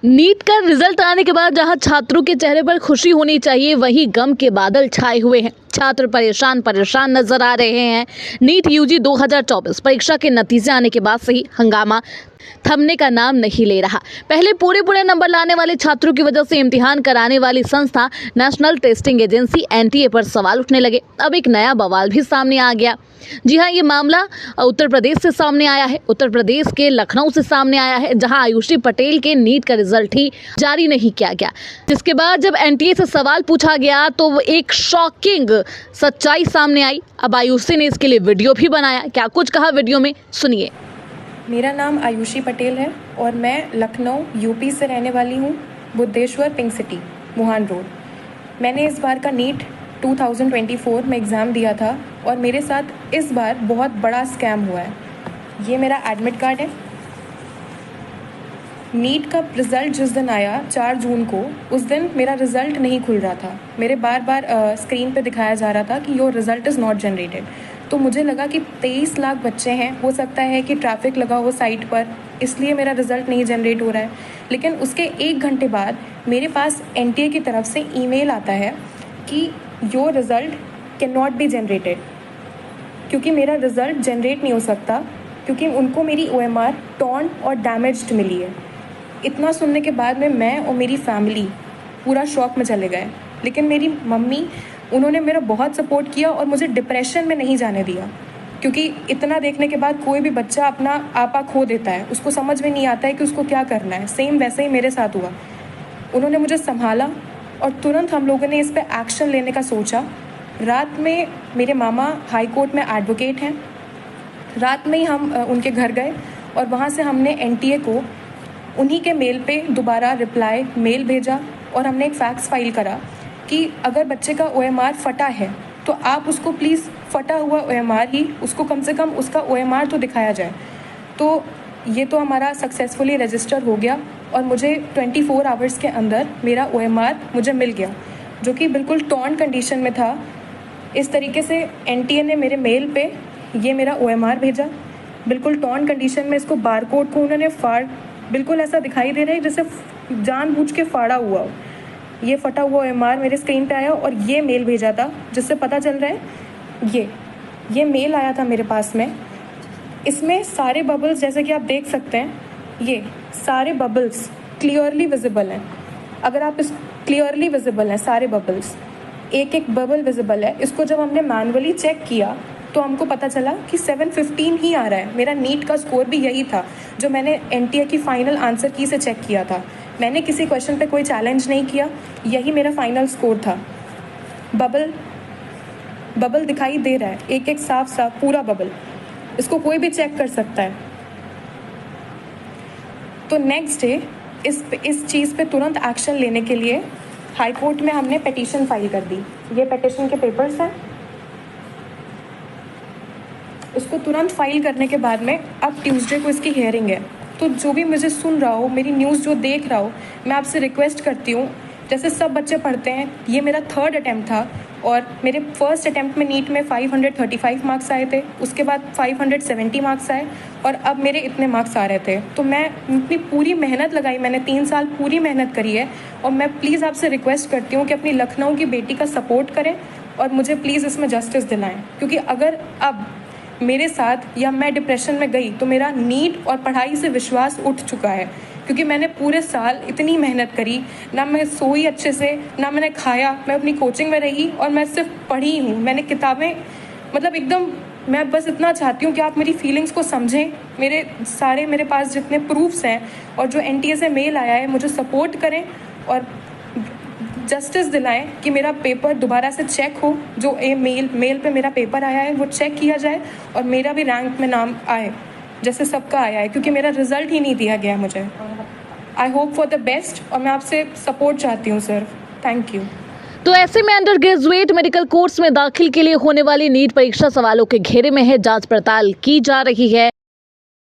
NEET का result आने के बाद जहां छात्रों के चेहरे पर खुशी होनी चाहिए, वहीं गम के बादल छाए हुए हैं। छात्र परेशान परेशान नजर आ रहे हैं। नीट यूजी 2024 परीक्षा के नतीजे आने के बाद से ही हंगामा थमने का नाम नहीं ले रहा। पहले पूरे नंबर लाने वाले छात्रों की वजह से इम्तिहान कराने वाली संस्था नेशनल टेस्टिंग एजेंसी एनटीए पर सवाल उठने लगे। अब एक नया बवाल भी सामने आ गया। जी हां, ये मामला उत्तर प्रदेश से सामने आया है। उत्तर प्रदेश के लखनऊ से सामने आया है, जहां आयुषी पटेल के नीट का रिजल्ट ही जारी नहीं किया गया। जिसके बाद जब एनटीए से सवाल पूछा गया तो वो एक शॉकिंग सच्चाई सामने आई। अब आयुषी ने इसके लिए वीडियो भी बनाया। क्या कुछ कहा वीडियो में, सुनिए। मेरा नाम आयुषी पटेल है और मैं लखनऊ यूपी से रहने वाली हूँ, बुद्धेश्वर पिंक सिटी, मुहान रोड। मैंने इस बार का नीट 2024 में एग्ज़ाम दिया था और मेरे साथ इस बार बहुत बड़ा स्कैम हुआ है। ये मेरा एडमिट कार्ड है। नीट का रिज़ल्ट जिस दिन आया 4 जून को, उस दिन मेरा रिज़ल्ट नहीं खुल रहा था। मेरे बार स्क्रीन पे दिखाया जा रहा था कि your result is not generated. तो मुझे लगा कि 23 लाख बच्चे हैं, हो सकता है कि ट्रैफिक लगा हो साइट पर, इसलिए मेरा रिज़ल्ट नहीं जनरेट हो रहा है। लेकिन उसके 1 घंटे बाद मेरे पास एनटीए की तरफ से ईमेल आता है कि your result can not be generated, क्योंकि मेरा रिज़ल्ट जनरेट नहीं हो सकता, क्योंकि उनको मेरी OMR टॉर्न और डैमेज्ड मिली है। इतना सुनने के बाद में मैं और मेरी फैमिली पूरा शॉक में चले गए। लेकिन मेरी मम्मी, उन्होंने मेरा बहुत सपोर्ट किया और मुझे डिप्रेशन में नहीं जाने दिया, क्योंकि इतना देखने के बाद कोई भी बच्चा अपना आपा खो देता है, उसको समझ में नहीं आता है कि उसको क्या करना है। सेम वैसे ही मेरे साथ हुआ। उन्होंने मुझे संभाला और तुरंत हम लोगों ने इस पर एक्शन लेने का सोचा। रात में मेरे मामा हाई कोर्ट में एडवोकेट हैं। रात में ही हम उनके घर गए और वहाँ से हमने एनटीए को उन्हीं के मेल पे दोबारा रिप्लाई मेल भेजा और हमने एक फैक्स फाइल करा कि अगर बच्चे का OMR फटा है तो आप उसको प्लीज़ फटा हुआ OMR ही, उसको कम से कम उसका OMR तो दिखाया जाए। तो ये तो हमारा सक्सेसफुली रजिस्टर हो गया और मुझे 24 आवर्स के अंदर मेरा OMR मुझे मिल गया, जो कि बिल्कुल टॉर्न कंडीशन में था। इस तरीके से एनटीए ने मेरे मेल पे ये मेरा OMR भेजा, बिल्कुल टॉर्न कंडीशन में। इसको बारकोड को उन्होंने बिल्कुल ऐसा दिखाई दे रहा है जैसे जानबूझ के फाड़ा हुआ हो। ये फटा हुआ OMR मेरे स्क्रीन पे आया और ये मेल भेजा था, जिससे पता चल रहा है ये मेल आया था मेरे पास में। इसमें सारे बबल्स, जैसे कि आप देख सकते हैं, ये सारे बबल्स क्लियरली विजिबल हैं। अगर आप इस क्लियरली विजिबल हैं सारे बबल्स, एक एक बबल विजिबल है। इसको जब हमने मैनुअली चेक किया तो हमको पता चला कि 715 ही आ रहा है। मेरा नीट का स्कोर भी यही था जो मैंने एनटीए की फाइनल आंसर की से चेक किया था। मैंने किसी क्वेश्चन पे कोई चैलेंज नहीं किया, यही मेरा फाइनल स्कोर था। बबल दिखाई दे रहा है, एक एक साफ पूरा बबल, इसको कोई भी चेक कर सकता है। तो नेक्स्ट डे इस चीज़ पे तुरंत एक्शन लेने के लिए हाई कोर्ट में हमने पिटीशन फाइल कर दी। ये पिटीशन के पेपर्स हैं। उसको तुरंत फाइल करने के बाद में अब ट्यूसडे को इसकी हियरिंग है। तो जो भी मुझे सुन रहा हो, मेरी न्यूज़ जो देख रहा हो, मैं आपसे रिक्वेस्ट करती हूँ, जैसे सब बच्चे पढ़ते हैं, ये मेरा 3rd अटैम्प्ट था और मेरे फर्स्ट अटैम्प्ट में नीट में 535 मार्क्स आए थे, उसके बाद 570 मार्क्स आए और अब मेरे इतने मार्क्स आ रहे थे। तो मैं अपनी पूरी मेहनत लगाई, मैंने 3 साल पूरी मेहनत करी है और मैं प्लीज़ आपसे रिक्वेस्ट करती हूँ कि अपनी लखनऊ की बेटी का सपोर्ट करें और मुझे प्लीज़ इसमें जस्टिस दिलाएँ, क्योंकि अगर अब मेरे साथ या मैं डिप्रेशन में गई तो मेरा नीट और पढ़ाई से विश्वास उठ चुका है, क्योंकि मैंने पूरे साल इतनी मेहनत करी, ना मैं सोई अच्छे से, ना मैंने खाया, मैं अपनी कोचिंग में रही और मैं सिर्फ पढ़ी हूँ। मैंने किताबें, मतलब एकदम, मैं बस इतना चाहती हूँ कि आप मेरी फीलिंग्स को समझें। मेरे पास जितने प्रूफ्स हैं और जो एनटीए से मेल आया है, मुझे सपोर्ट करें और जस्टिस दिलाएं कि मेरा पेपर दोबारा से चेक हो। जो मेल पे मेरा पेपर आया है वो चेक किया जाए और मेरा भी रैंक में नाम आए जैसे सबका आया है, क्योंकि मेरा रिजल्ट ही नहीं दिया गया मुझे। I hope for the best और मैं आपसे सपोर्ट चाहती हूँ सर। Thank you. तो ऐसे में अंडर ग्रेजुएट मेडिकल कोर्स में दाखिल के लिए होने वाली नीट परीक्षा सवालों के घेरे में है। जांच पड़ताल की जा रही है।